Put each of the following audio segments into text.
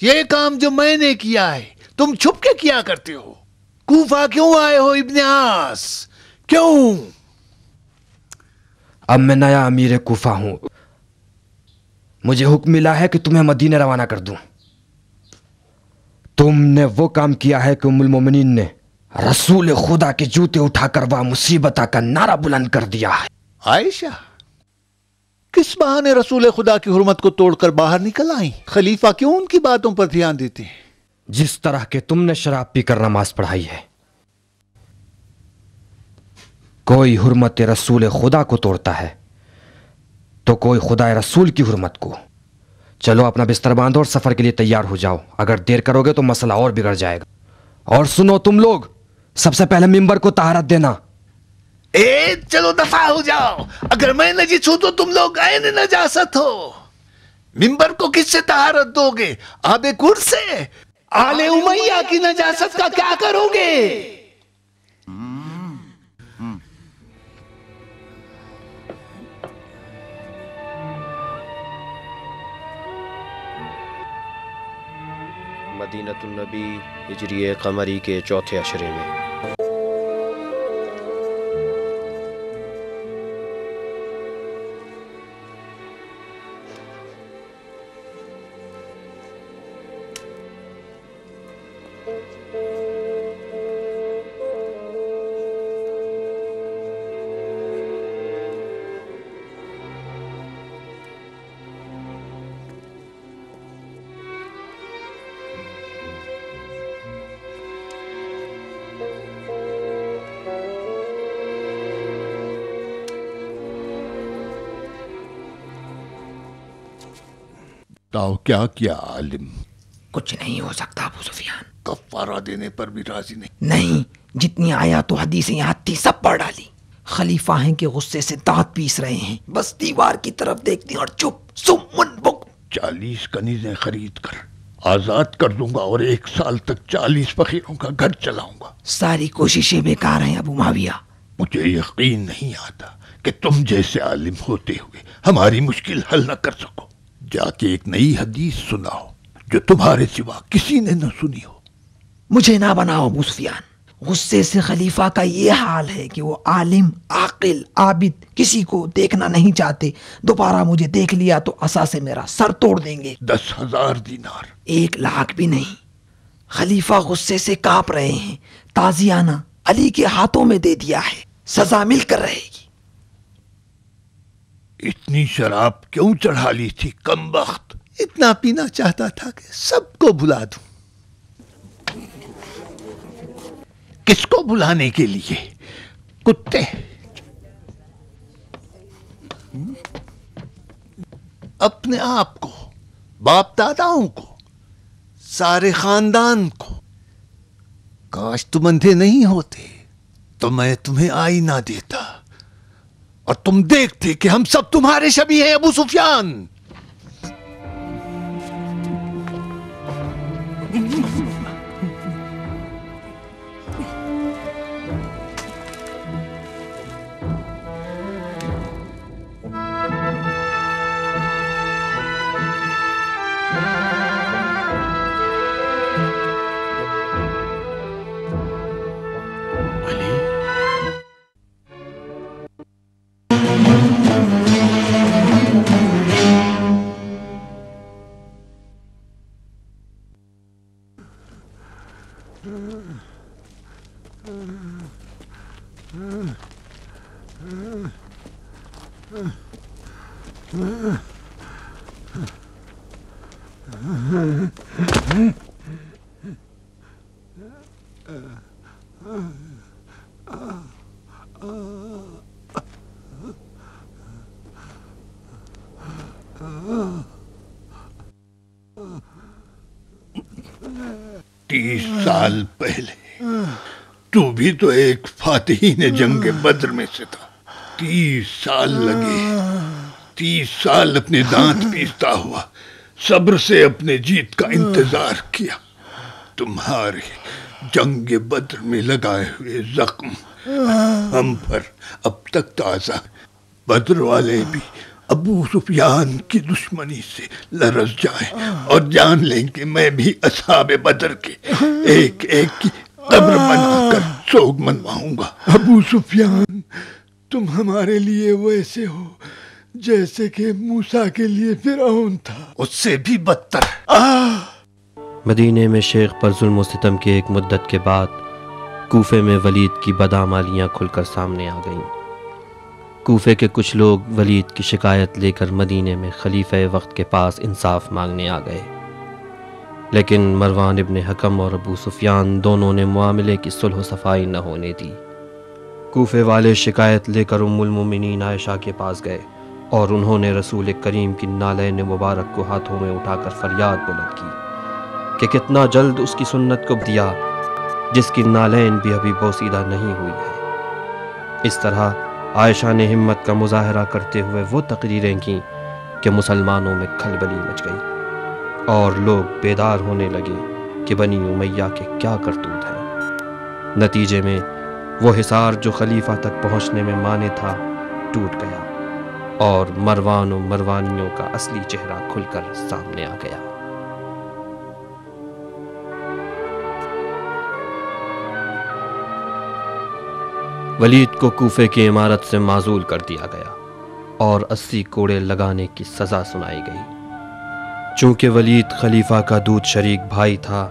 یہ کام جو میں نے کیا ہے تم چھپ کے کیا کرتے ہو؟ کوفہ کیوں آئے ہو ابن عاص؟ کیوں؟ اب میں نیا امیر کوفہ ہوں، مجھے حکم ملا ہے کہ تمہیں مدینہ روانہ کر دوں۔ تم نے وہ کام کیا ہے کہ ام المومنین نے رسول خدا کے جوتے اٹھا کر وہ مصیبت کا نعرہ بلند کر دیا ہے۔ عائشہ کس بہانے رسول خدا کی حرمت کو توڑ کر باہر نکل آئیں؟ خلیفہ کیوں ان کی باتوں پر دھیان دیتے ہیں؟ جس طرح کہ تم نے شراب پی کر نماز پڑھائی ہے، کوئی حرمت رسول خدا کو توڑتا ہے تو کوئی خدا رسول کی حرمت کو۔ چلو اپنا بستر باندھو اور سفر کے لیے تیار ہو جاؤ، اگر دیر کرو گے تو مسئلہ اور بگڑ جائے گا۔ اور سنو تم لوگ، سب سے پہلے ممبر کو طہارت دینا۔ چلو دفع ہو جاؤ، اگر میں نجس ہوں تو تم لوگ عین نجاست ہو۔ ممبر کو کس سے طہارت دو گے؟ آب کور سے؟ آل امیہ کی نجاست کا کیا کرو گے؟ مدینۃ النبی ہجری قمری کے چوتھے عشرے میں۔ کیا کیا عالم؟ کچھ نہیں ہو سکتا ابو سفیان۔ کفارہ دینے پر بھی راضی نہیں؟ نہیں، جتنی آیات و حدیثیں یہاں تھی سب پڑھ ڈالی۔ خلیفہ ہیں کہ غصے سے دانت پیس رہے ہیں، بس دیوار کی طرف دیکھتے ہیں اور چپ سمن بک۔ 40 کنیزیں خرید کر آزاد کر دوں گا اور 1 سال تک 40 فقیروں کا گھر چلاؤں گا۔ ساری کوششیں بیکار ہیں ابو معاویہ۔ مجھے یقین نہیں آتا کہ تم جیسے عالم ہوتے ہوئے ہماری مشکل حل نہ کر سکو۔ جا کے ایک نئی حدیث سناؤ جو تمہارے سوا کسی نے نہ سنی ہو۔ مجھے نہ بناؤ ابو سفیان، غصے سے خلیفہ کا یہ حال ہے کہ وہ عالم، عاقل، عابد کسی کو دیکھنا نہیں چاہتے۔ دوبارہ مجھے دیکھ لیا تو عصا سے میرا سر توڑ دیں گے۔ 10,000 دینار؟ 1 لاکھ بھی نہیں۔ خلیفہ غصے سے کانپ رہے ہیں۔ تازیانہ علی کے ہاتھوں میں دے دیا ہے، سزا مل کر رہے گی۔ اتنی شراب کیوں چڑھا لی تھی کم وقت؟ اتنا پینا چاہتا تھا کہ سب کو بلا دوں۔ کس کو بلانے کے لیے؟ کتے؟ اپنے آپ کو، باپ داداؤں کو، سارے خاندان کو۔ کاش تم اندھے نہیں ہوتے تو میں تمہیں آئینہ دیتا اور تم دیکھتے کہ ہم سب تمہارے شبیہ ہیں ابو سفیان۔ سال پہلے تو بھی تو ایک فاتحین جنگ بدر میں سے تھا۔ 30 سال لگے، 30 سال اپنے دانت پیستا ہوا صبر سے اپنے جیت کا انتظار کیا۔ تمہارے جنگ بدر میں لگائے ہوئے زخم ہم پر اب تک تازہ۔ بدر والے بھی ابو سفیان کی دشمنی سے لرز جائیں اور جان لیں کہ میں بھی اصحاب بدر کے ایک ایک کی قبر بنا کر سوگ منواؤں گا۔ ابو سفیان، تم ہمارے لیے ویسے ہو جیسے کہ موسیٰ کے لیے فرعون تھا، اس سے بھی بدتر۔ مدینے میں شیخ پر ظلم و ستم کی ایک مدت کے بعد کوفے میں ولید کی بدعمالیاں کھل کر سامنے آ گئیں۔ کوفے کے کچھ لوگ ولید کی شکایت لے کر مدینے میں خلیفہ وقت کے پاس انصاف مانگنے آ گئے، لیکن مروان ابن حکم اور ابو سفیان دونوں نے معاملے کی صلح و صفائی نہ ہونے دی۔ کوفے والے شکایت لے کر ام المومنین عائشہ کے پاس گئے اور انہوں نے رسول کریم کی نالین مبارک کو ہاتھوں میں اٹھا کر فریاد بلند کی کہ کتنا جلد اس کی سنت کو دیا جس کی نالین بھی ابھی بوسیدہ نہیں ہوئی ہے۔ اس طرح عائشہ نے ہمت کا مظاہرہ کرتے ہوئے وہ تقریریں کیں کہ مسلمانوں میں کھلبلی مچ گئی اور لوگ بیدار ہونے لگے کہ بنی امیہ کے کیا کرتوت ہیں۔ نتیجے میں وہ حصار جو خلیفہ تک پہنچنے میں مانے تھا ٹوٹ گیا اور مروان و مروانیوں کا اصلی چہرہ کھل کر سامنے آ گیا۔ ولید کو کوفے کی عمارت سے معزول کر دیا گیا اور 80 کوڑے لگانے کی سزا سنائی گئی۔ چونکہ ولید خلیفہ کا دودھ شریک بھائی تھا،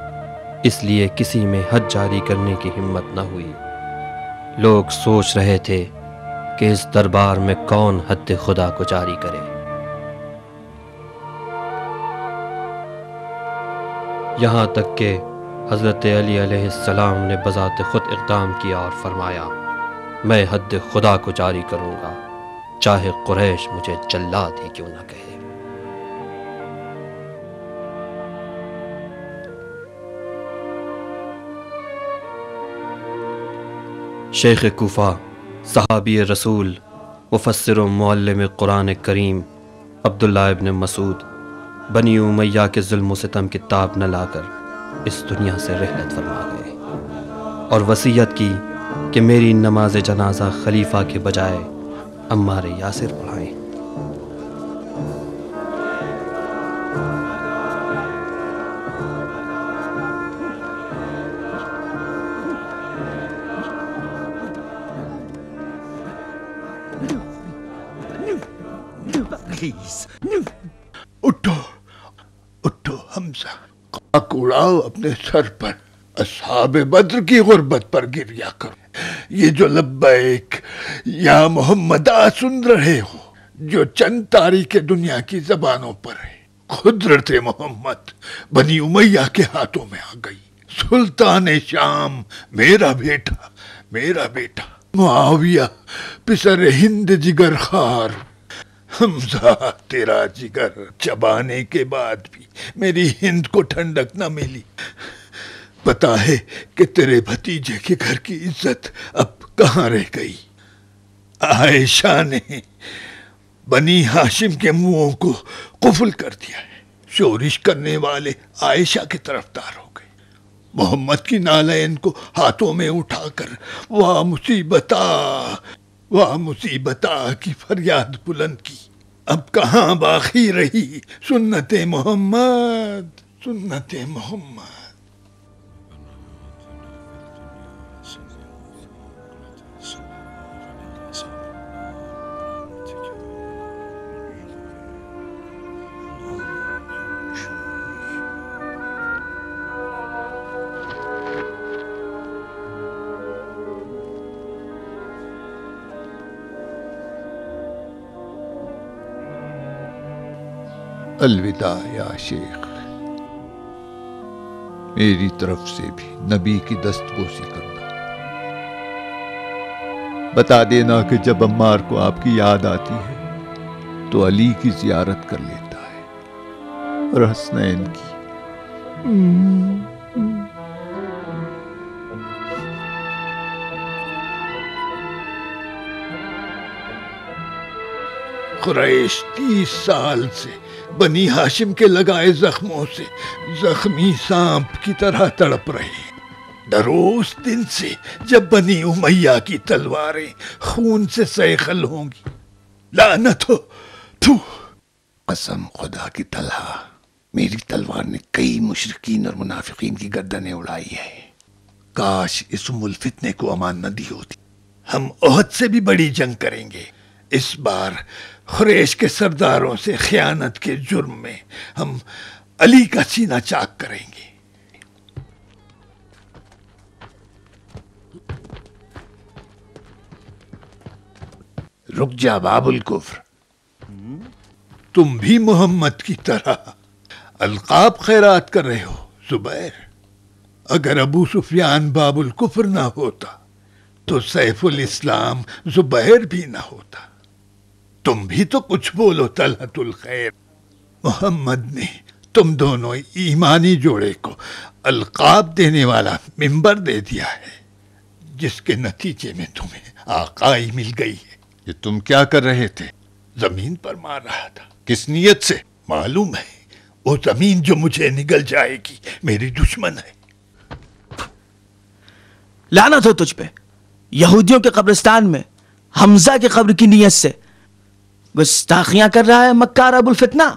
اس لیے کسی میں حد جاری کرنے کی ہمت نہ ہوئی۔ لوگ سوچ رہے تھے کہ اس دربار میں کون حد خدا کو جاری کرے۔ یہاں تک کہ حضرت علی علیہ السلام نے بذات خود اقدام کیا اور فرمایا، میں حد خدا کو جاری کروں گا، چاہے قریش مجھے جلاد ہی کیوں نہ کہے۔ شیخ کوفہ، صحابی رسول، مفسر و معلم قرآن کریم عبداللہ ابن مسعود بنی امیہ کے ظلم و ستم کی تاب نہ لا کر اس دنیا سے رحلت فرما گئے اور وصیت کی کہ میری نماز جنازہ خلیفہ کے بجائے عمار یاسر پڑھائیں۔ اٹھو اٹھو حمزہ، خاک اڑاؤ اپنے سر پر، اصحاب بدر کی غربت پر گریا کرو۔ یہ جو لبیک یا محمد سن رہے ہو، جو چند تاریخ دنیا کی زبانوں پر ہے، قدرت محمد بنی امیہ کے ہاتھوں میں آ گئی۔ سلطان شام میرا بیٹا معاویہ پسر ہند جگر خار، حمزہ تیرا جگر چبانے کے بعد بھی میری ہند کو ٹھنڈک نہ ملی۔ پتا ہے کہ تیرے بھتیجے کے گھر کی عزت اب کہاں رہ گئی۔ عائشہ نے بنی ہاشم کے منہوں کو قفل کر دیا ہے۔ شورش کرنے والے عائشہ کی طرفدار ہو گئے۔ محمد کی نالین کو ہاتھوں میں اٹھا کر واہ مصیبتا کی فریاد بلند کی۔ اب کہاں باقی رہی سنت محمد۔ الوداع یا شیخ، میری طرف سے بھی نبی کی دست بوسی کرنا۔ بتا دینا کہ جب عمار کو آپ کی یاد آتی ہے تو علی کی زیارت کر لیتا ہے اور حسنین کی۔ قریش 30 سال سے بنی ہاشم کے لگائے زخموں سے زخمی سانپ کی طرح تڑپ رہے۔ ڈرو اس دن سے جب بنی امیہ کی تلواریں خون سے سیخل ہوں گی۔ لعنت ہو تو قسم خدا کی طلحہ، میری تلوار نے کئی مشرکین اور منافقین کی گردنیں اڑائی ہیں۔ کاش اس ام الفتنے کو امان نہ دی ہوتی۔ ہم احد سے بھی بڑی جنگ کریں گے۔ اس بار قریش کے سرداروں سے خیانت کے جرم میں ہم علی کا سینہ چاک کریں گے۔ رک جا باب الکفر، تم بھی محمد کی طرح القاب خیرات کر رہے ہو زبیر۔ اگر ابو سفیان باب الکفر نہ ہوتا تو سیف الاسلام زبیر بھی نہ ہوتا۔ تم بھی تو کچھ بولو طلحۃ الخیر۔ محمد نے تم دونوں ایمانی جوڑے کو القاب دینے والا منبر دے دیا ہے، جس کے نتیجے میں تمہیں آقائی مل گئی ہے۔ یہ تم کیا کر رہے تھے؟ زمین پر مار رہا تھا۔ کس نیت سے؟ معلوم ہے وہ زمین جو مجھے نگل جائے گی میری دشمن ہے۔ لعنت ہو تجھ پہ، یہودیوں کے قبرستان میں حمزہ کی قبر کی نیت سے گستاخیاں کر رہا ہے مکار ابو الفتنہ۔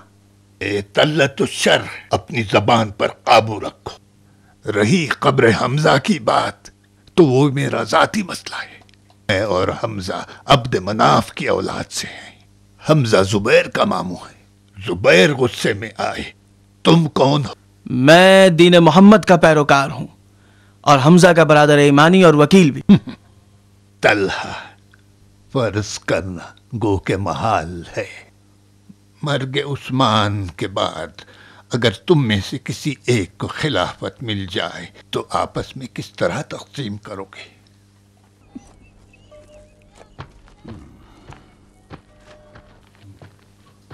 اے طلت الشر، اپنی زبان پر قابو رکھو۔ رہی قبر حمزہ کی بات تو وہ میرا ذاتی مسئلہ ہے۔ میں اور حمزہ عبد مناف کی اولاد سے ہیں۔ حمزہ زبیر کا ماموں ہے۔ زبیر غصے میں آئے، تم کون ہو؟ میں دین محمد کا پیروکار ہوں اور حمزہ کا برادر ایمانی اور وکیل بھی۔ طلحہ، فرض کرنا گو کہ محال ہے۔ مرگ عثمان کے بعد اگر تم میں سے کسی ایک کو خلافت مل جائے تو آپس میں کس طرح تقسیم کرو گے؟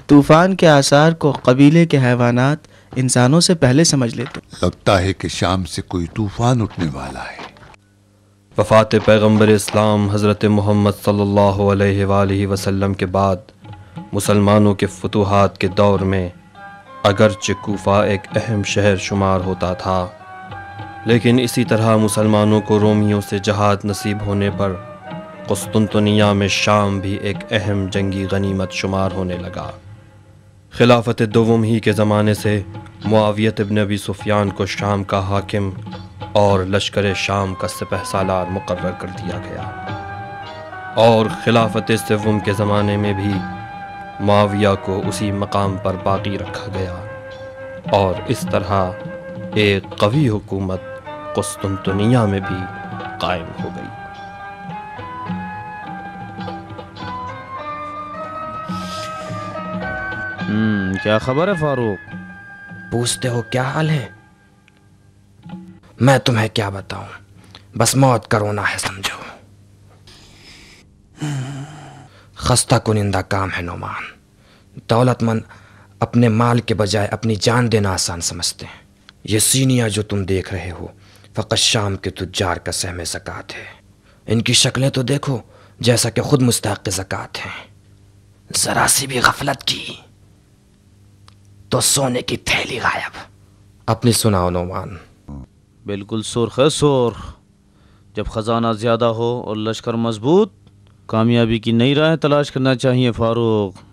طوفان کے آثار کو قبیلے کے حیوانات انسانوں سے پہلے سمجھ لیتے۔ لگتا ہے کہ شام سے کوئی طوفان اٹھنے والا ہے۔ وفات پیغمبر اسلام حضرت محمد صلی اللہ علیہ وآلہ وسلم کے بعد مسلمانوں کے فتوحات کے دور میں اگرچہ کوفہ ایک اہم شہر شمار ہوتا تھا، لیکن اسی طرح مسلمانوں کو رومیوں سے جہاد نصیب ہونے پر قسطنطنیہ میں شام بھی ایک اہم جنگی غنیمت شمار ہونے لگا۔ خلافت دوم ہی کے زمانے سے معاویہ ابن ابی سفیان کو شام کا حاکم اور لشکر شام کا سپہ سالار مقرر کر دیا گیا، اور خلافت سوم کے زمانے میں بھی معاویہ کو اسی مقام پر باقی رکھا گیا، اور اس طرح ایک قوی حکومت قسطنطنیہ میں بھی قائم ہو گئی۔ کیا خبر ہے فاروق؟ پوچھتے ہو کیا حال ہے؟ میں تمہیں کیا بتاؤں، بس موت کا رونا ہے سمجھو۔ خستہ کنندہ کام ہے نعمان۔ دولت مند اپنے مال کے بجائے اپنی جان دینا آسان سمجھتے ہیں۔ یہ سینیاں جو تم دیکھ رہے ہو فقط شام کے تجار کا سہم زکوٰۃ ہے۔ ان کی شکلیں تو دیکھو جیسا کہ خود مستحق زکوٰۃ ہیں۔ ذرا سی بھی غفلت کی تو سونے کی تھیلی غائب۔ اپنی سناؤ نعمان۔ بالکل سرخ ہے سرخ۔ جب خزانہ زیادہ ہو اور لشکر مضبوط، کامیابی کی نئی راہیں تلاش کرنا چاہیے فاروق۔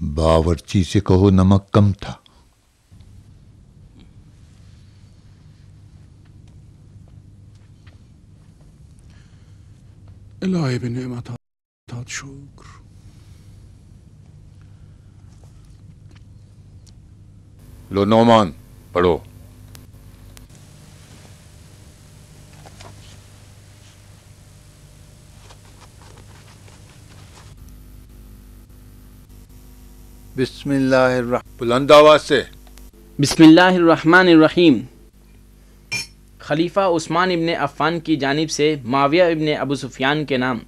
باورچی سے کہو نمک کم تھا۔ الهی به نعمتات شکر. لو نعمان پڑھو. بسم اللہ الرحمن، بلند آواز سے. بسم اللہ الرحمن الرحیم. خلیفہ عثمان ابن عفان کی جانب سے معاویہ ابن ابو سفیان کے نام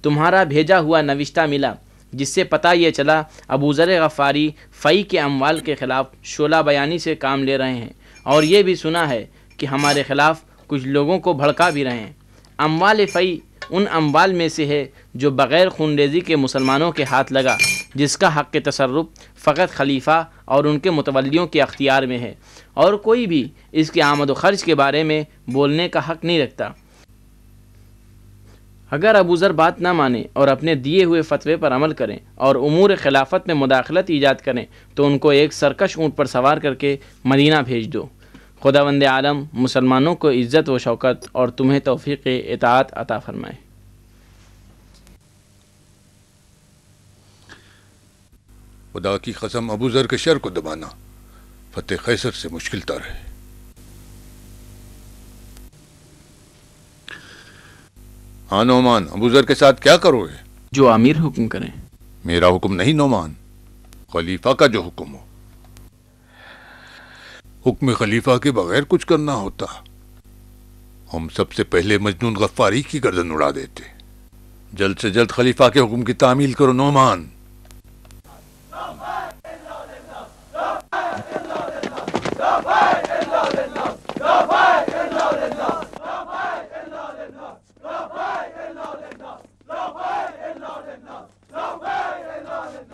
تمہارا بھیجا ہوا نوشتہ ملا، جس سے پتہ یہ چلا ابو ذر غفاری فی کے اموال کے خلاف شعلہ بیانی سے کام لے رہے ہیں، اور یہ بھی سنا ہے کہ ہمارے خلاف کچھ لوگوں کو بھڑکا بھی رہے ہیں. اموال فی ان اموال میں سے ہے جو بغیر خونریزی کے مسلمانوں کے ہاتھ لگا، جس کا حق تصرف فقط خلیفہ اور ان کے متولیوں کے اختیار میں ہے، اور کوئی بھی اس کے آمد و خرچ کے بارے میں بولنے کا حق نہیں رکھتا. اگر ابو ذر بات نہ مانے اور اپنے دیے ہوئے فتوے پر عمل کریں اور امور خلافت میں مداخلت ایجاد کریں تو ان کو ایک سرکش اونٹ پر سوار کر کے مدینہ بھیج دو. خداوند عالم مسلمانوں کو عزت و شوکت اور تمہیں توفیق اطاعت عطا فرمائے. خدا کی قسم ابو ذر کے شر کو دبانا فتح قیصر سے مشکل تر ہے. ہاں نعمان، ابو ذر کے ساتھ کیا کرو گے؟ جو امیر حکم کریں. میرا حکم نہیں نعمان، خلیفہ کا جو حکم ہو. حکم خلیفہ کے بغیر کچھ کرنا ہوتا ہم سب سے پہلے مجنون غفاری کی گردن اڑا دیتے. جلد سے جلد خلیفہ کے حکم کی تعمیل کرو نعمان.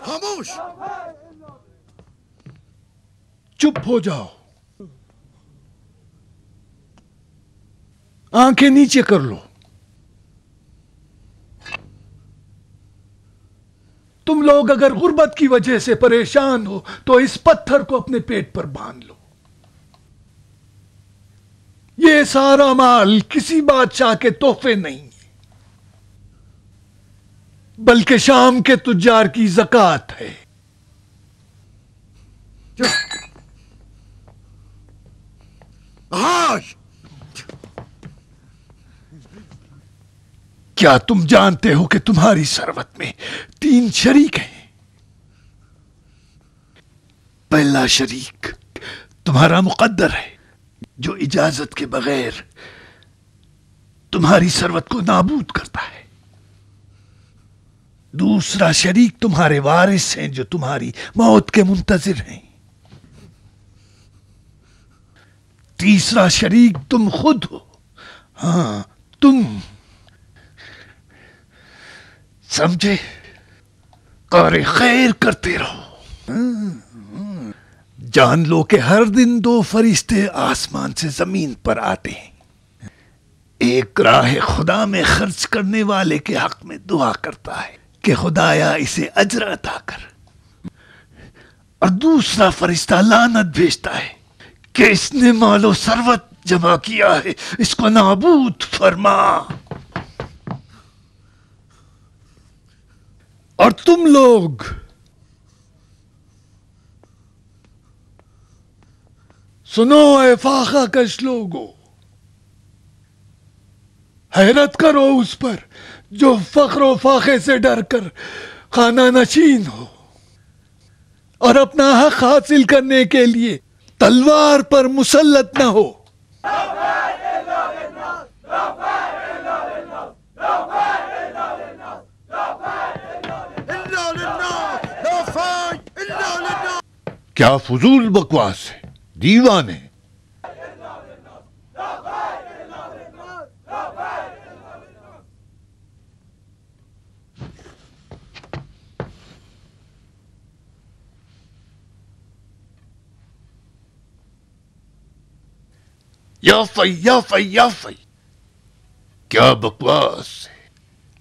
خاموش، چپ ہو جاؤ. آنکھیں نیچے کر لو. تم لوگ اگر غربت کی وجہ سے پریشان ہو تو اس پتھر کو اپنے پیٹ پر باندھ لو. یہ سارا مال کسی بادشاہ کے تحفے نہیں ہے، بلکہ شام کے تجار کی زکوٰۃ ہے. کیا تم جانتے ہو کہ تمہاری ثروت میں 3 شریک ہیں؟ پہلا شریک تمہارا مقدر ہے جو اجازت کے بغیر تمہاری ثروت کو نابود کرتا ہے. دوسرا شریک تمہارے وارث ہیں جو تمہاری موت کے منتظر ہیں. تیسرا شریک تم خود ہو. ہاں تم سمجھے؟ کار خیر کرتے رہو. جان لو کہ ہر دن 2 فرشتے آسمان سے زمین پر آتے ہیں. ایک راہ خدا میں خرچ کرنے والے کے حق میں دعا کرتا ہے کہ خدایا اسے اجر عطا کر، اور دوسرا فرشتہ لعنت بھیجتا ہے کہ اس نے مال و ثروت جمع کیا ہے، اس کو نابود فرما. اور تم لوگ سنو اے فاقہ کش لوگو، حیرت کرو اس پر جو فقر و فاقے سے ڈر کر خانہ نشین ہو اور اپنا حق حاصل کرنے کے لیے تلوار پر مسلط نہ ہو. کیا فضول بکواس ہے دیوانے. یا فی کیا بکواس ہے.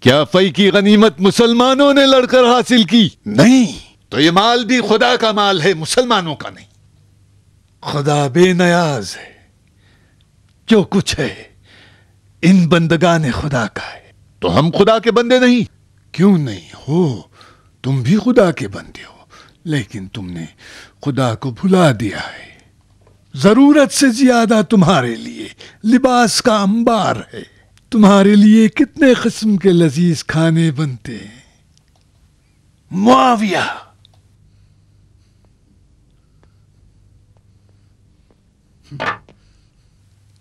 کیا فی کی غنیمت مسلمانوں نے لڑ کر حاصل کی؟ نہیں. تو یہ مال بھی خدا کا مال ہے، مسلمانوں کا نہیں. خدا بے نیاز ہے. جو کچھ ہے ان بندگان خدا کا ہے. تو ہم خدا کے بندے نہیں؟ کیوں نہیں ہو، تم بھی خدا کے بندے ہو، لیکن تم نے خدا کو بھلا دیا ہے۔ ضرورت سے زیادہ تمہارے لیے لباس کا انبار ہے، تمہارے لیے کتنے قسم کے لذیذ کھانے بنتے ہیں۔ معاویہ،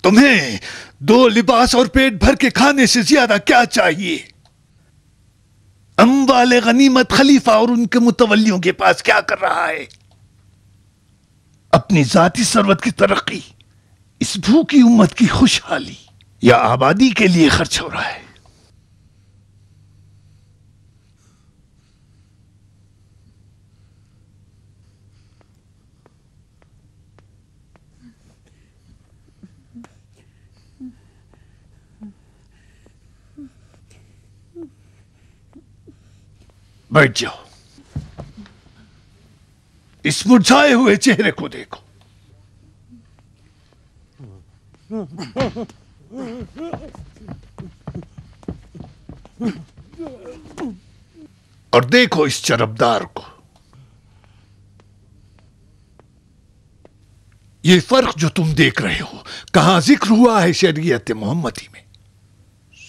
تمہیں 2 لباس اور پیٹ بھر کے کھانے سے زیادہ کیا چاہیے؟ اموال غنیمت خلیفہ اور ان کے متولیوں کے پاس کیا کر رہا ہے؟ اپنی ذاتی ثروت کی ترقی، اس بھوکی امت کی خوشحالی یا آبادی کے لیے خرچ ہو رہا ہے؟ بیٹھ جاؤ، اس مرجھائے ہوئے چہرے کو دیکھو، اور دیکھو اس چربدار کو۔ یہ فرق جو تم دیکھ رہے ہو کہاں ذکر ہوا ہے شریعت محمدی میں؟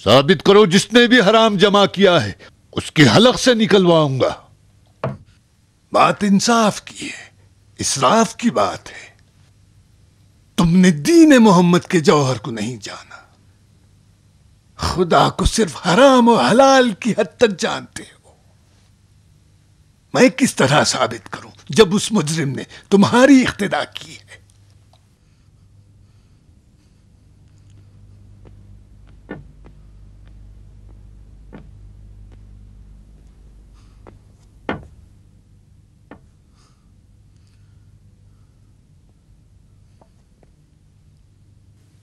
ثابت کرو، جس نے بھی حرام جمع کیا ہے اس کے حلق سے نکلواؤں گا۔ بات انصاف کی ہے، اسراف کی بات ہے۔ تم نے دین محمد کے جوہر کو نہیں جانا، خدا کو صرف حرام و حلال کی حد تک جانتے ہو۔ میں کس طرح ثابت کروں جب اس مجرم نے تمہاری اقتدا کی ہے؟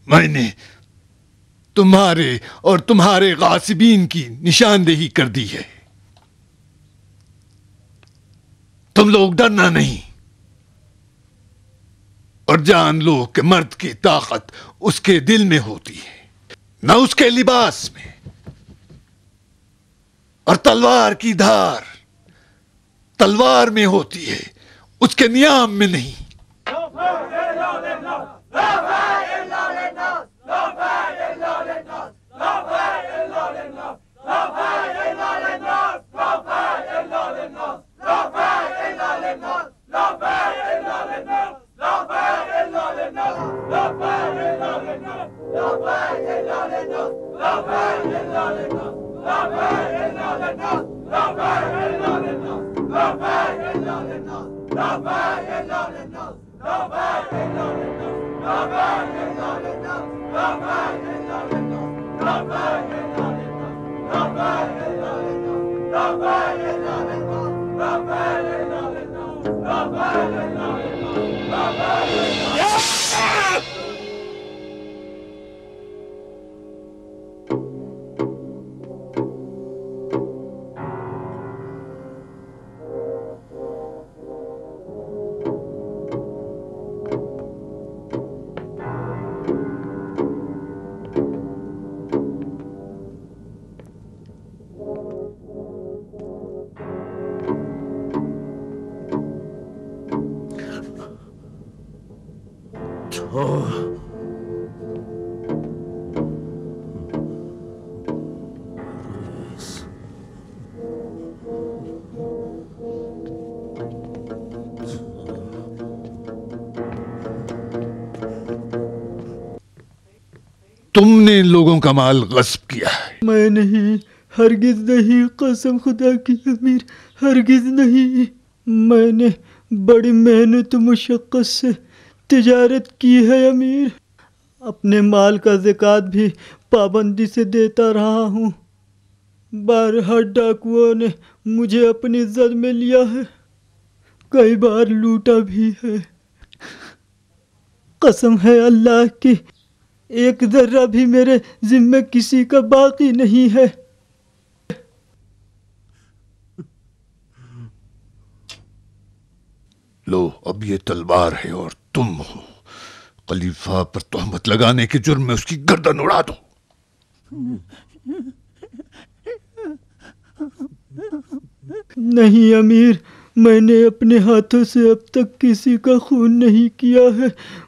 میں نے تمہارے اور تمہارے غاصبین کی نشاندہی کر دی ہے۔ تم لوگ ڈرنا نہیں، اور جان لو کہ مرد کی طاقت اس کے دل میں ہوتی ہے، نہ اس کے لباس میں، اور تلوار کی دھار تلوار میں ہوتی ہے، اس کے نیام میں نہیں۔ تم نے لوگوں کا مال غصب کیا ہے۔ میں نہیں، ہرگز نہیں، قسم خدا کی امیر، ہرگز نہیں۔ میں نے بڑی محنت و مشقت سے تجارت کی ہے امیر، اپنے مال کا زکوٰۃ بھی پابندی سے دیتا رہا ہوں۔ بارہا ڈاکوؤں نے مجھے اپنی زد میں لیا ہے، کئی بار لوٹا بھی ہے۔ قسم ہے اللہ کی، ایک ذرہ بھی میرے ذمے کسی کا باقی نہیں ہے۔ لو، اب یہ تلوار ہے اور تم ہو، خلیفہ پر تہمت لگانے کے جرم میں اس کی گردن اڑا دو۔ نہیں امیر، میں نے اپنے ہاتھوں سے اب تک کسی کا خون نہیں کیا ہے،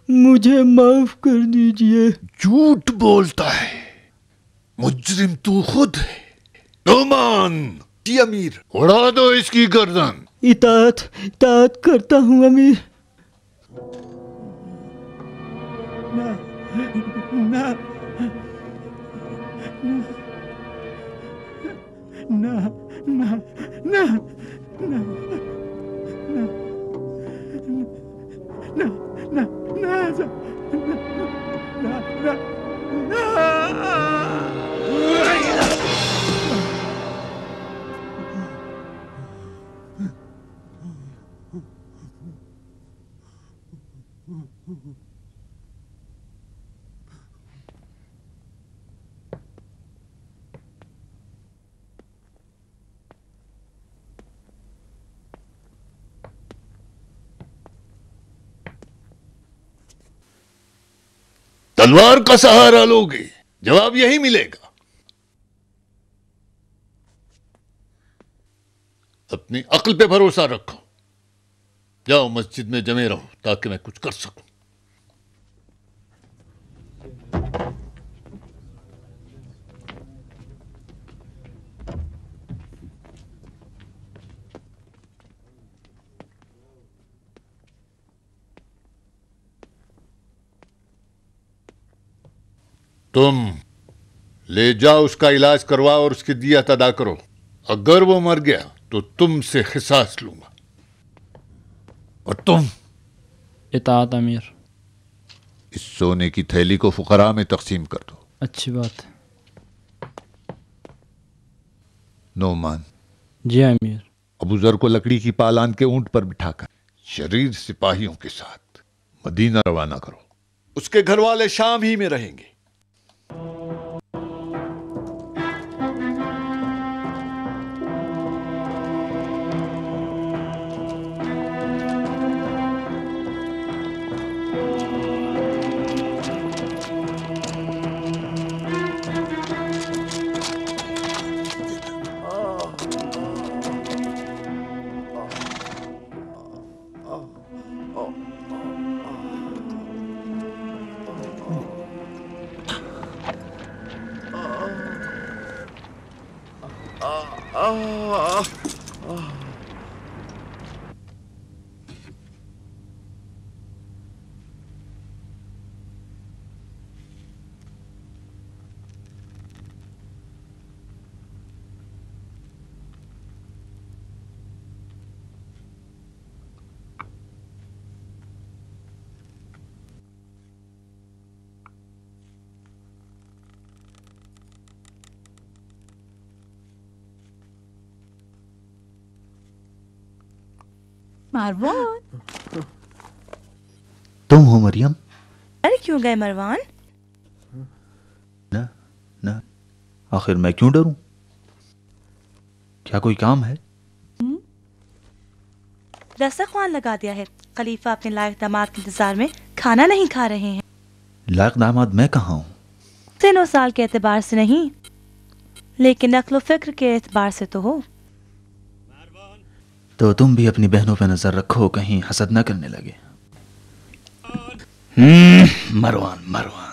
مجھے معاف کر دیجئے۔ جھوٹ بولتا ہے، مجرم تو خود ہے۔ نعمان، جی امیر، اڑا دو اس کی گردن۔ اطاعت کرتا ہوں امیر۔ تلوار کا سہارا لوگے، جواب یہی ملے گا۔ اپنی عقل پہ بھروسہ رکھو، جاؤ مسجد میں جمے رہو تاکہ میں کچھ کر سکوں۔ تم لے جاؤ، اس کا علاج کرواؤ اور اس کی دیت ادا کرو۔ اگر وہ مر گیا تو تم سے قصاص لوں گا۔ اور تم اطاعت امیر۔ اس سونے کی تھیلی کو فقراء میں تقسیم کر دو۔ اچھی بات ہے۔ نعمان، جی امیر۔ ابو ذر کو لکڑی کی پالان کے اونٹ پر بٹھا کر شریر سپاہیوں کے ساتھ مدینہ روانہ کرو۔ اس کے گھر والے شام ہی میں رہیں گے۔ مروان، تم ہو مریم؟ ڈر کیوں گئے مروان؟ نہ آخر میں کیوں ڈروں؟ کیا کوئی کام ہے؟ دسترخوان لگا دیا ہے، خلیفہ اپنے لائق داماد کے انتظار میں کھانا نہیں کھا رہے ہیں۔ لائق داماد میں کہاں ہوں؟ سن و سال کے اعتبار سے نہیں، لیکن عقل و فکر کے اعتبار سے تو ہو۔ تو تم بھی اپنی بہنوں پہ نظر رکھو، کہیں حسد نہ کرنے لگے۔ مروان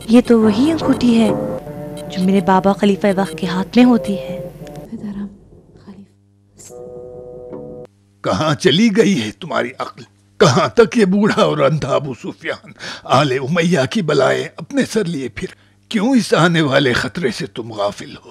یہ تو وہی انگوٹھی ہے جو میرے بابا خلیفہ وقت کے ہاتھ میں ہوتی ہے۔ کہاں چلی گئی ہے تمہاری عقل؟ کہاں تک یہ بوڑھا اور اندھا ابو سفیان آل امیہ کی بلائیں اپنے سر لیے پھر؟ کیوں اس آنے والے خطرے سے تم غافل ہو؟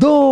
2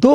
2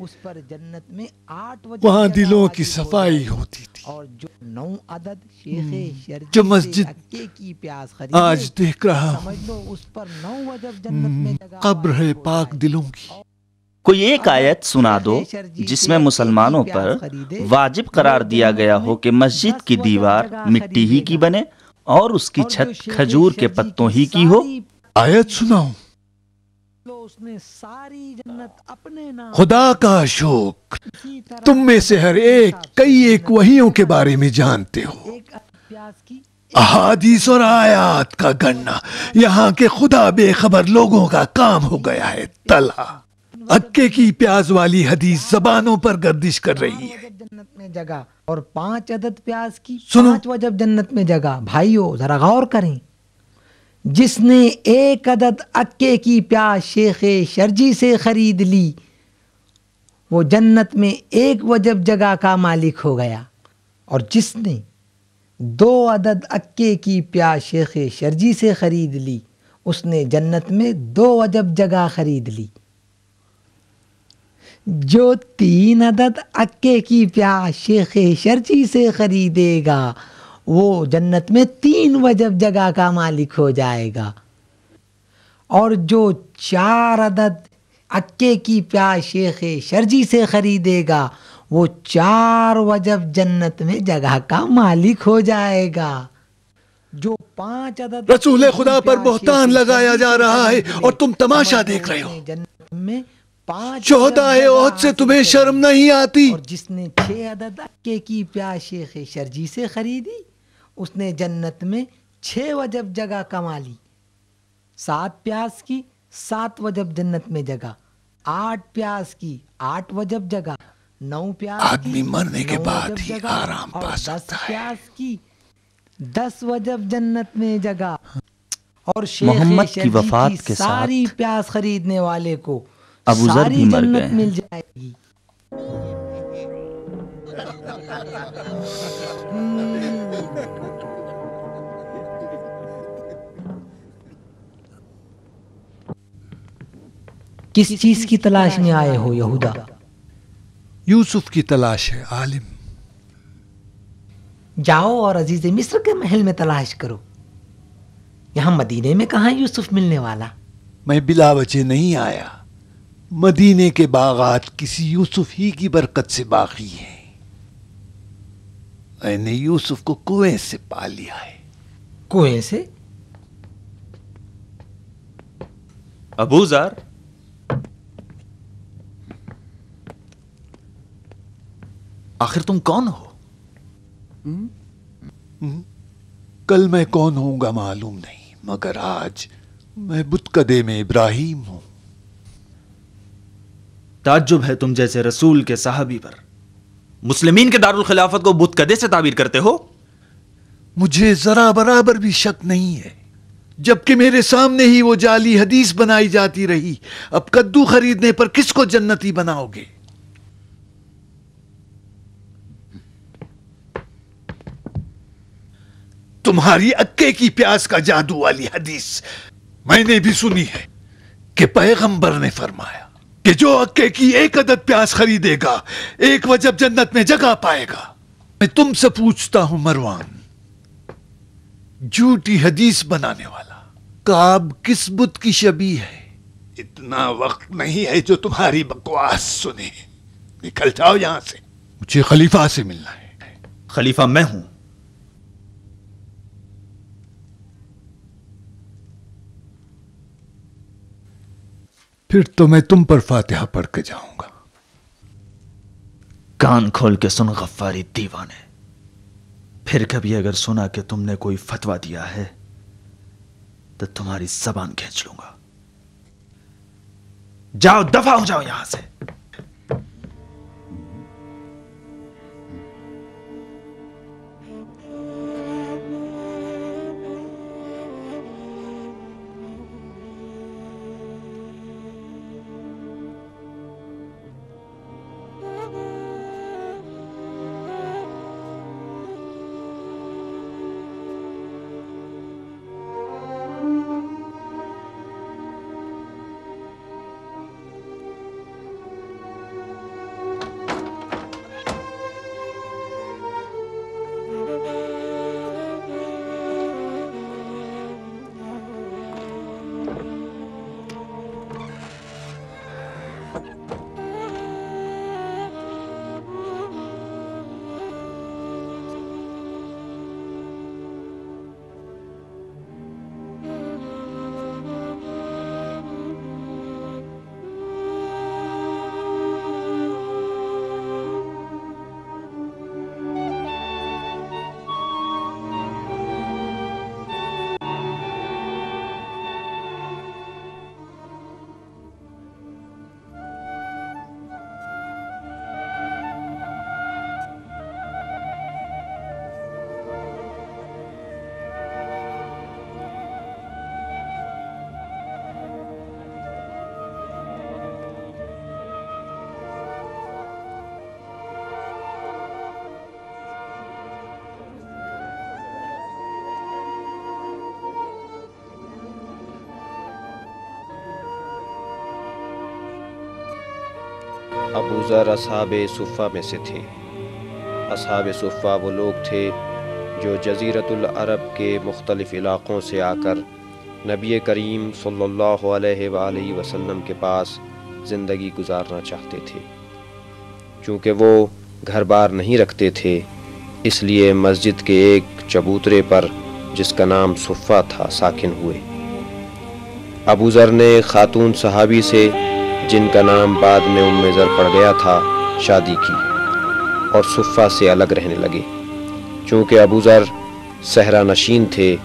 اس پر جنت میں 8 وجب وہاں جگہ دلوں کی واجب ہو صفائی جائے گی۔ ہوتی تھی۔ اور جو 9 عدد شیخ شرجی جو سے مسجد عکے کی پیاس خریدے، آج دیکھ رہا سمجھ لو اس پر 9 وجب جنت میں جگہ قبر ہے واجب ہو پاک جائے گی۔ دلوں کی۔ کوئی ایک آیت سنا دو جس میں مسلمانوں پر واجب قرار دیا گیا ہو کہ مسجد کی دیوار مٹی ہی کی بنے اور اس کی چھت کھجور کے پتوں ہی کی ہو۔ آیت سناؤ۔ اس نے ساری جنت اپنے نام خدا کا شکر، تم میں سے ہر ایک کئی ایک وحیوں کے بارے میں جانتے ہو، ایک پیاس کی احادیث اور آیات کا گننا یہاں کے خدا بے خبر لوگوں کا کام ہو گیا ہے۔ تلا عکے کی پیاز والی حدیث زبانوں پر گردش کر رہی ہے۔ جنت میں جگہ اور 5 عدد پیاز کی سنو۔ 5 وجب جنت میں جگہ۔ بھائیو ذرا غور کریں، جس نے 1 عدد عکے کی پیاز شیخ شرجی سے خرید لی وہ جنت میں 1 وجب جگہ کا مالک ہو گیا، اور جس نے 2 عدد عکے کی پیاز شیخ شرجی سے خرید لی اس نے جنت میں 2 وجب جگہ خرید لی۔ جو 3 عدد عکے کی پیاز شیخ شرجی سے خریدے گا وہ جنت میں 3 وجب جگہ کا مالک ہو جائے گا، اور جو 4 عدد عکے کی پیاز شیخ شرجی سے خریدے گا وہ 4 وجب جنت میں جگہ کا مالک ہو جائے گا۔ جو 5 عدد رسول خدا پر بہتان لگایا جا رہا ہے اور تم تماشا دیکھ رہے ہو۔ جنت میں 5 شہدائے احد سے تمہیں شرم نہیں آتی؟ اور جس نے 6 عدد عکے کی پیاز شیخ شرجی سے خریدی اس نے جنت میں 6 وجب جگہ کما لی۔ 7 پیاز کی 7 وجب جنت میں جگہ، 8 پیاز کی 8 وجب جگہ، 9 پیاز آدمی مرنے کے 9 بعد وجب ہی جگہ، آرام اور پا 10 سکتا ہے۔ پیاز کی 10 وجب جنت میں جگہ، اور شیخ محمد کی شرجی وفات کے ساری ساتھ پیاز خریدنے والے کو ابو ذر ساری بھی مر جنت گئے ہیں۔ مل جائے گی۔ کس چیز کی تلاش میں آئے ہو یہودا؟ یوسف کی تلاش ہے عالم۔ جاؤ اور عزیز مصر کے محل میں تلاش کرو، یہاں مدینے میں کہاں یوسف ملنے والا؟ میں بلا وجہ نہیں آیا، مدینے کے باغات کسی یوسف ہی کی برکت سے باقی ہیں۔ میں نے یوسف کو کنویں سے پا لیا ہے۔ کنویں سے؟ ابو ذر، آخر تم کون ہو؟ کل میں کون ہوں گا معلوم نہیں، مگر آج میں بتکدے میں ابراہیم ہوں۔ تعجب ہے تم جیسے رسول کے صحابی پر مسلمین کے دارالخلافت کو بت کدے سے تعبیر کرتے ہو۔ مجھے ذرا برابر بھی شک نہیں ہے، جبکہ میرے سامنے ہی وہ جعلی حدیث بنائی جاتی رہی۔ اب کدو خریدنے پر کس کو جنتی بناؤ گے؟ تمہاری عکے کی پیاز کا جادو والی حدیث میں نے بھی سنی ہے کہ پیغمبر نے فرمایا کہ جو عکے کی 1 عدد پیاز خریدے گا 1 وجب جنت میں جگہ پائے گا۔ میں تم سے پوچھتا ہوں مروان، جھوٹی حدیث بنانے والا، کعب کس بت کی شبیہ ہے؟ اتنا وقت نہیں ہے جو تمہاری بکواس سنے، نکل جاؤ یہاں سے، مجھے خلیفہ سے ملنا ہے۔ خلیفہ میں ہوں۔ پھر تو میں تم پر فاتحہ پڑھ کے جاؤں گا۔ کان کھول کے سن غفاری دیوانے، پھر کبھی اگر سنا کہ تم نے کوئی فتویٰ دیا ہے تو تمہاری زبان کھینچ لوں گا۔ جاؤ، دفع ہو جاؤ یہاں سے۔ ابو ذر اصحاب صفہ میں سے تھے۔ اصحاب صفہ وہ لوگ تھے جو جزیرۃ العرب کے مختلف علاقوں سے آ کر نبی کریم صلی اللہ علیہ وآلہ وسلم کے پاس زندگی گزارنا چاہتے تھے۔ چونکہ وہ گھر بار نہیں رکھتے تھے، اس لیے مسجد کے ایک چبوترے پر جس کا نام صفہ تھا ساکن ہوئے۔ ابو ذر نے ایک خاتون صحابی سے جن کا نام بعد میں ام ذر پڑ گیا تھا شادی کی اور صفہ سے الگ رہنے لگے۔ چونکہ ابو ذر صحرا نشین تھے،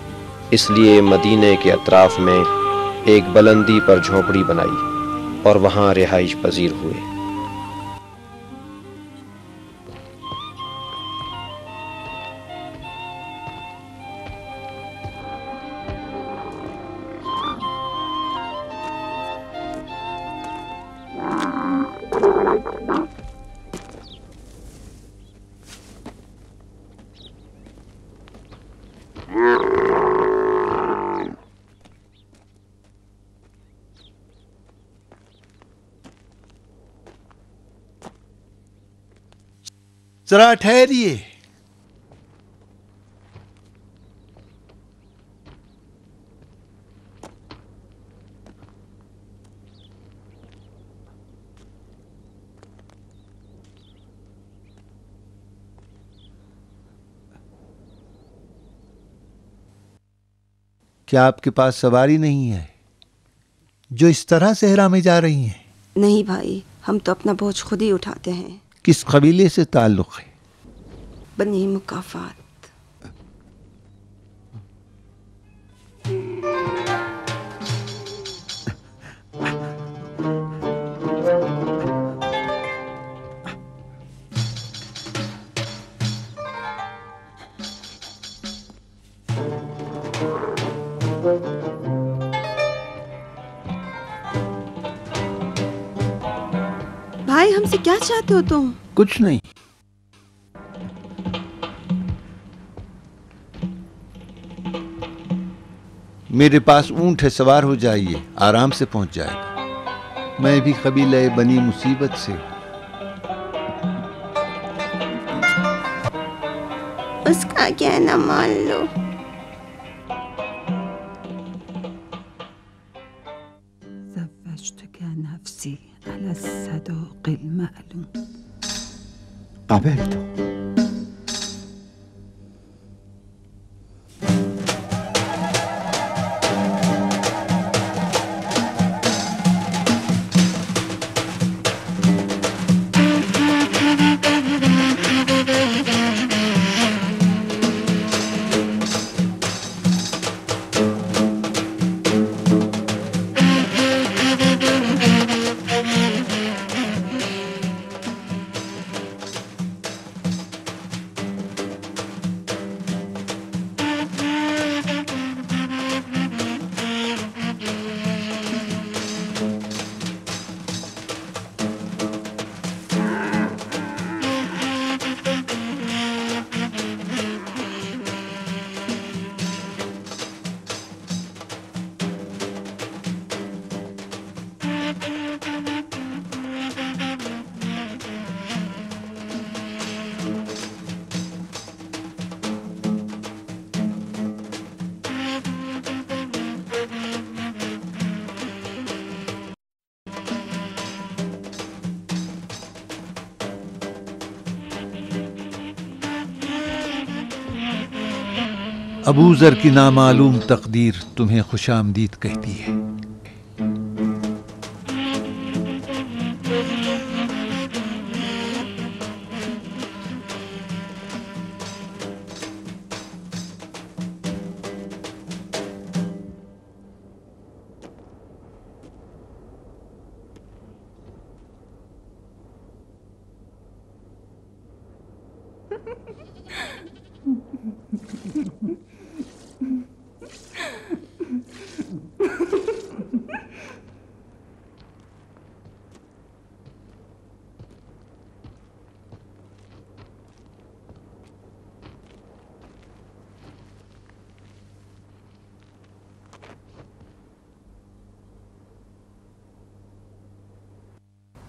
اس لیے مدینے کے اطراف میں ایک بلندی پر جھونپڑی بنائی اور وہاں رہائش پذیر ہوئے۔ ذرا ٹھہریے۔ کیا آپ کے پاس سواری نہیں ہے جو اس طرح صحرا میں جا رہی ہیں؟ نہیں بھائی، ہم تو اپنا بوجھ خود ہی اٹھاتے ہیں۔ کس قبیلے سے تعلق ہے؟ بنی مکافات۔ بھائی، ہم سے کیا چاہتے ہو تم؟ کچھ نہیں۔ میرے پاس اونٹ ہے، سوار ہو جائیے، آرام سے پہنچ جائے گا۔ میں بھی قبیلہ بنی مصیبت سے۔ اس کا کہنا مان لو۔ زوجتك نفسي على الصدوق المألوم. قبلت. ابو ذر کی نامعلوم تقدیر تمہیں خوش آمدید کہتی ہے۔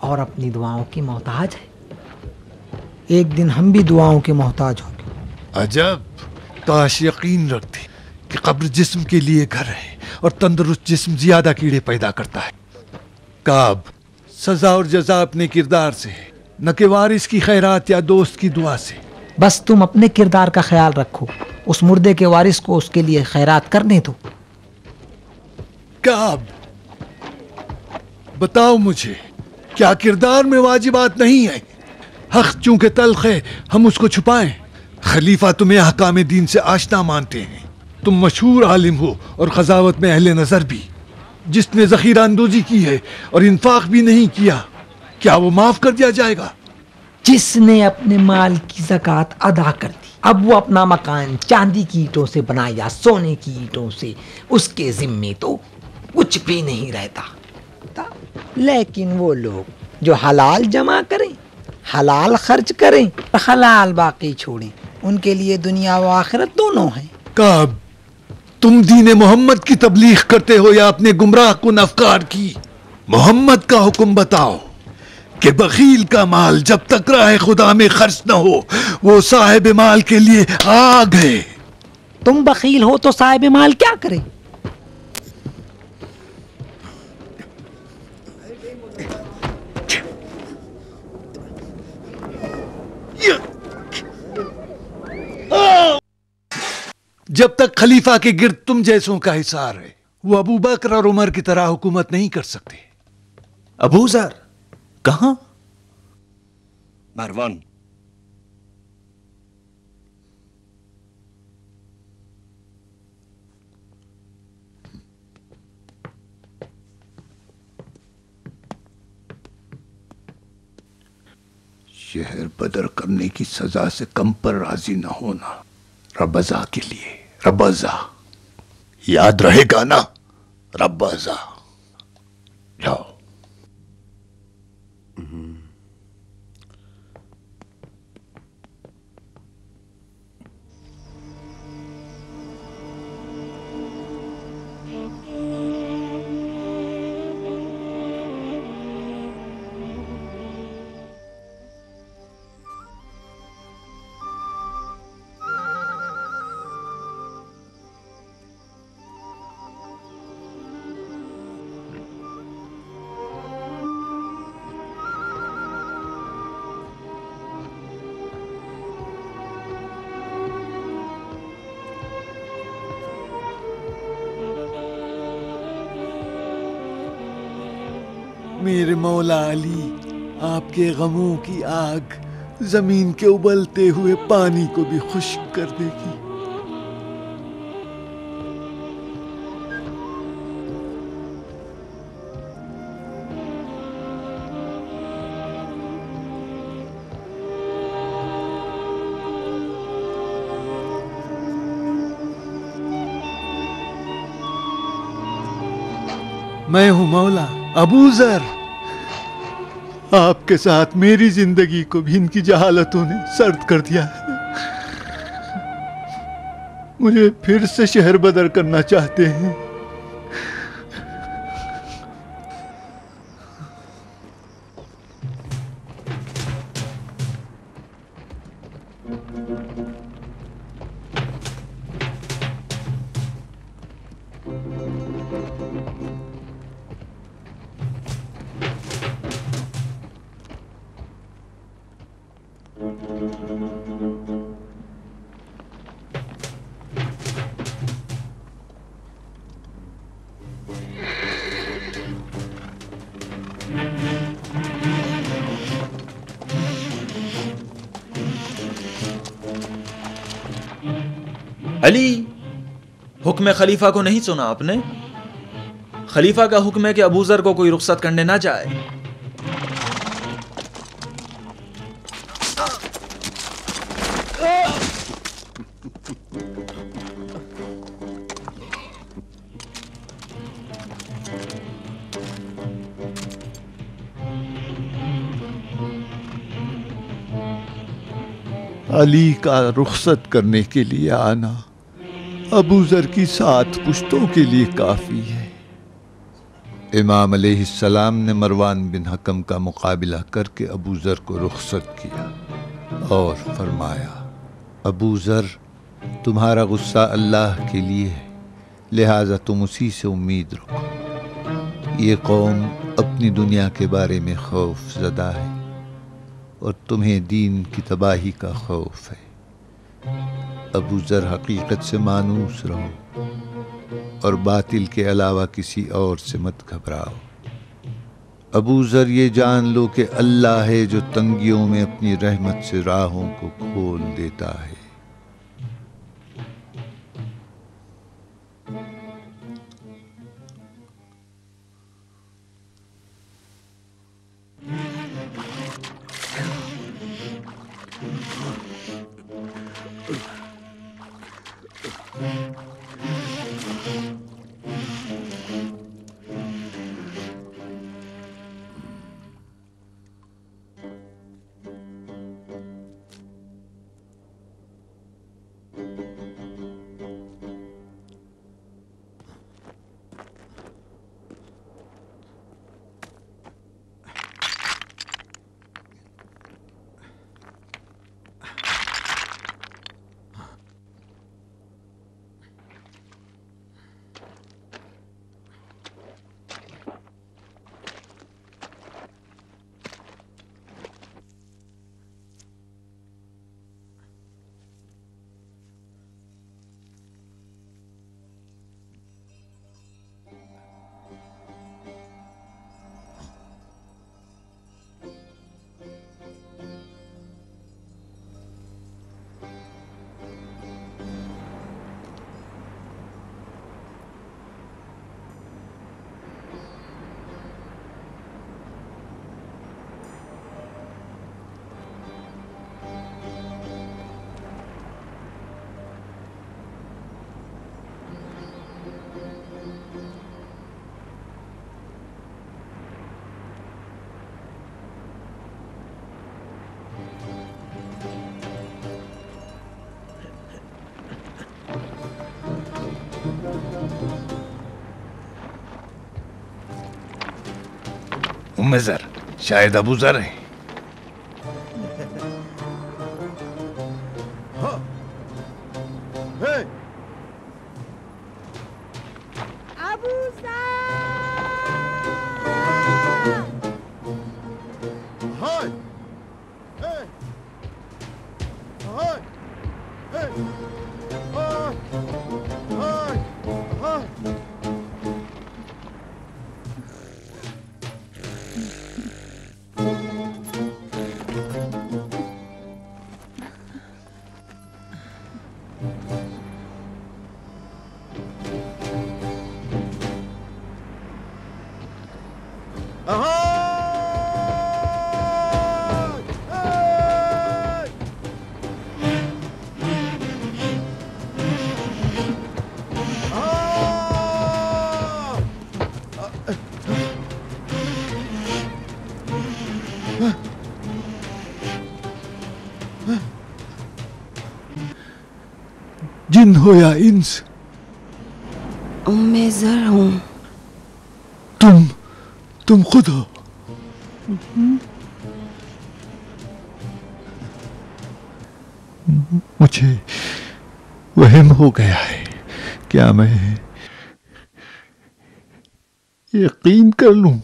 اور اپنی دعاؤں کی محتاج ہے. ایک دن ہم بھی دعاؤں کے محتاج ہوں گے. عجب، کاش یقین رکھتے کہ قبر جسم کے لیے گھر ہے اور تندرست جسم زیادہ کیڑے پیدا کرتا ہے. کعب، سزا اور جزا اپنے کردار سے ہے، نہ کہ وارث کی خیرات یا دوست کی دعا سے. بس تم اپنے کردار کا خیال رکھو، اس مردے کے وارث کو اس کے لیے خیرات کرنے دو. کعب، بتاؤ مجھے، کیا کردار میں واجبات نہیں ہیں؟ حق چونکہ تلخ ہے، ہم اس کو چھپائیں. خلیفہ تمہیں احکام دین سے آشنا مانتے ہیں. تم مشہور عالم ہو اور قضاوت میں اہل نظر بھی. جس نے ذخیرہ اندوزی کی ہے اور انفاق بھی نہیں کیا، کیا وہ معاف کر دیا جائے گا؟ جس نے اپنے مال کی زکوٰۃ ادا کر دی، اب وہ اپنا مکان چاندی کی اینٹوں سے بنا یا سونے کی اینٹوں سے، اس کے ذمے تو کچھ بھی نہیں رہتا. لیکن وہ لوگ جو حلال جمع کریں، حلال خرچ کریں، حلال باقی چھوڑیں، ان کے لیے دنیا و آخرت دونوں ہیں. کعب، تم دین محمد کی تبلیغ کرتے ہو یا اپنے گمراہ کن افکار کی؟ محمد کا حکم بتاؤ کہ بخیل کا مال جب تک راہ خدا میں خرچ نہ ہو وہ صاحب مال کے لیے آگ ہے. تم بخیل ہو تو صاحب مال کیا کرے؟ جب تک خلیفہ کے گرد تم جیسوں کا حصار ہے، وہ ابو بکر اور عمر کی طرح حکومت نہیں کر سکتے. ابو ذر کہاں؟ مروان، شہر بدر کرنے کی سزا سے کم پر راضی نہ ہونا ربضا کے لیے. ربضا یاد رہے گا نا؟ ربضا. جاؤ. میرے مولا علی، آپ کے غموں کی آگ زمین کے ابلتے ہوئے پانی کو بھی خشک کر دے گی. میں ہوں مولا ابو ذر. آپ کے ساتھ میری زندگی کو بھی ان کی جہالتوں نے سرد کر دیا ہے. مجھے پھر سے شہر بدر کرنا چاہتے ہیں. علی، حکم خلیفہ کو نہیں سنا آپ نے؟ خلیفہ کا حکم ہے کہ ابو ذر کو کوئی رخصت کرنے نہ جائے. علی کا رخصت کرنے کے لیے آنا ابو ذر کی 7 پشتوں کے لیے کافی ہے. امام علیہ السلام نے مروان بن حکم کا مقابلہ کر کے ابو ذر کو رخصت کیا اور فرمایا، ابو ذر، تمہارا غصہ اللہ کے لیے ہے، لہٰذا تم اسی سے امید رکھو۔ یہ قوم اپنی دنیا کے بارے میں خوف زدہ ہے اور تمہیں دین کی تباہی کا خوف ہے۔ ابو ذر، حقیقت سے مانوس رہو اور باطل کے علاوہ کسی اور سے مت گھبراؤ۔ ابو ذر، یہ جان لو کہ اللہ ہے جو تنگیوں میں اپنی رحمت سے راہوں کو کھول دیتا ہے۔ ام ذر، شاید ابو ذر ہیں۔ جن ہو یا انس؟ ام ذر ہوں۔ تم خود ہو؟ مجھے وہم ہو گیا ہے، کیا میں یقین کر لوں؟